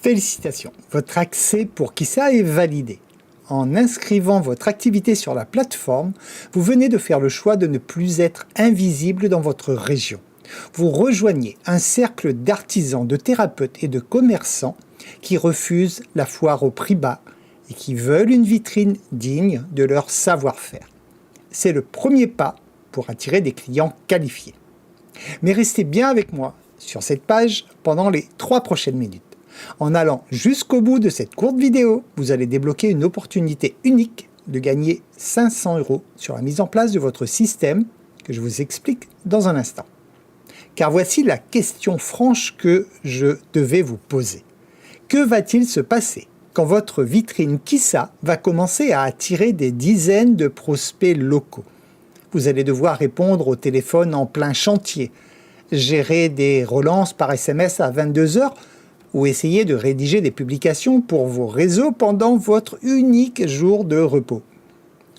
Félicitations, votre accès pour Kissa est validé. En inscrivant votre activité sur la plateforme, vous venez de faire le choix de ne plus être invisible dans votre région. Vous rejoignez un cercle d'artisans, de thérapeutes et de commerçants qui refusent la foire au prix bas et qui veulent une vitrine digne de leur savoir-faire. C'est le premier pas pour attirer des clients qualifiés. Mais restez bien avec moi sur cette page pendant les 3 prochaines minutes. En allant jusqu'au bout de cette courte vidéo, vous allez débloquer une opportunité unique de gagner 500 € sur la mise en place de votre système que je vous explique dans un instant. Car voici la question franche que je devais vous poser. Que va-t-il se passer quand votre vitrine Kissa va commencer à attirer des dizaines de prospects locaux? Vous allez devoir répondre au téléphone en plein chantier, gérer des relances par SMS à 22 h ou essayer de rédiger des publications pour vos réseaux pendant votre unique jour de repos.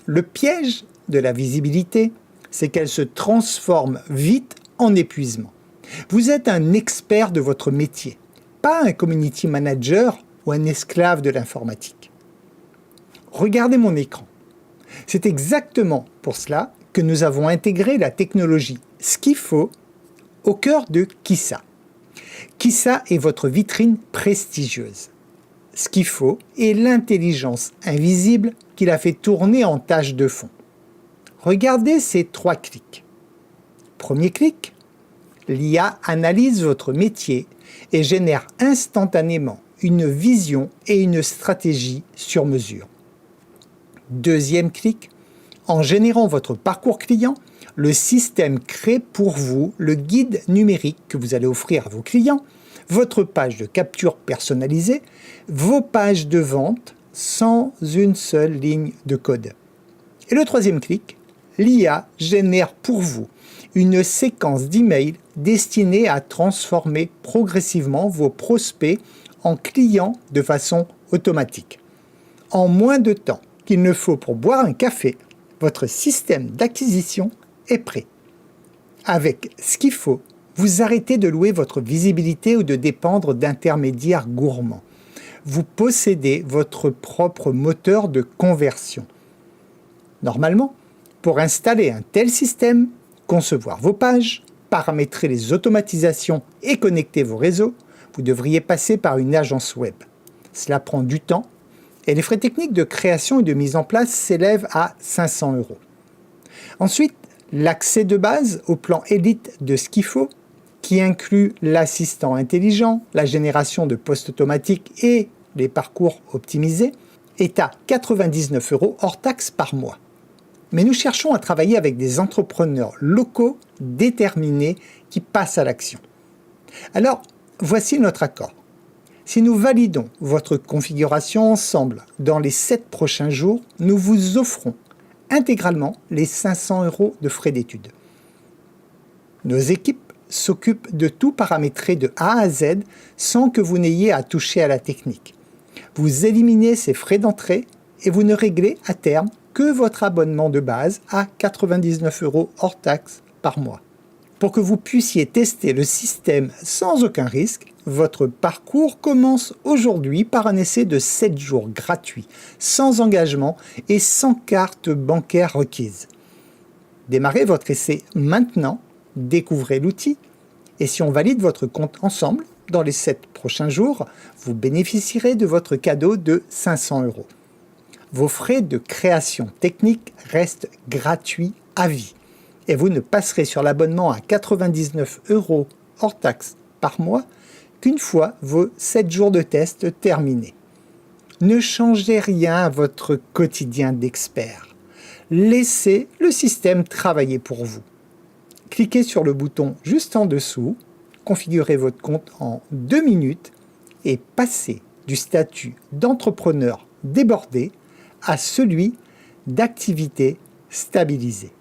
Le piège de la visibilité, c'est qu'elle se transforme vite en épuisement. Vous êtes un expert de votre métier, pas un community manager ou un esclave de l'informatique. Regardez mon écran. C'est exactement pour cela que nous avons intégré la technologie Skifo au cœur de Kissa. Kissa est votre vitrine prestigieuse. Skifo est l'intelligence invisible qui la fait tourner en tâche de fond. Regardez ces 3 clics. Premier clic, l'IA analyse votre métier et génère instantanément une vision et une stratégie sur mesure. Deuxième clic, en générant votre parcours client, le système crée pour vous le guide numérique que vous allez offrir à vos clients, votre page de capture personnalisée, vos pages de vente sans une seule ligne de code. Et le troisième clic, l'IA génère pour vous une séquence d'emails destinée à transformer progressivement vos prospects en clients de façon automatique. En moins de temps qu'il ne faut pour boire un café, votre système d'acquisition est prêt. Avec Skifo, vous arrêtez de louer votre visibilité ou de dépendre d'intermédiaires gourmands. Vous possédez votre propre moteur de conversion. Normalement, pour installer un tel système, concevoir vos pages, paramétrer les automatisations et connecter vos réseaux, vous devriez passer par une agence web. Cela prend du temps et les frais techniques de création et de mise en place s'élèvent à 500 €. Ensuite, l'accès de base au plan élite de Skifo, qui inclut l'assistant intelligent, la génération de posts automatiques et les parcours optimisés, est à 99 € hors taxes par mois. Mais nous cherchons à travailler avec des entrepreneurs locaux déterminés qui passent à l'action. Alors, voici notre accord. Si nous validons votre configuration ensemble dans les 7 prochains jours, nous vous offrons intégralement les 500 € de frais d'études. Nos équipes s'occupent de tout paramétrer de A à Z sans que vous n'ayez à toucher à la technique. Vous éliminez ces frais d'entrée et vous ne réglez à terme que votre abonnement de base à 99 € hors taxes par mois. Pour que vous puissiez tester le système sans aucun risque, votre parcours commence aujourd'hui par un essai de 7 jours gratuit, sans engagement et sans carte bancaire requise. Démarrez votre essai maintenant, découvrez l'outil et si on valide votre compte ensemble, dans les 7 prochains jours, vous bénéficierez de votre cadeau de 500 €. Vos frais de création technique restent gratuits à vie et vous ne passerez sur l'abonnement à 99 € hors taxes par mois qu'une fois vos 7 jours de test terminés. Ne changez rien à votre quotidien d'expert. Laissez le système travailler pour vous. Cliquez sur le bouton juste en dessous, configurez votre compte en 2 minutes et passez du statut d'entrepreneur débordé à celui d'activité stabilisée.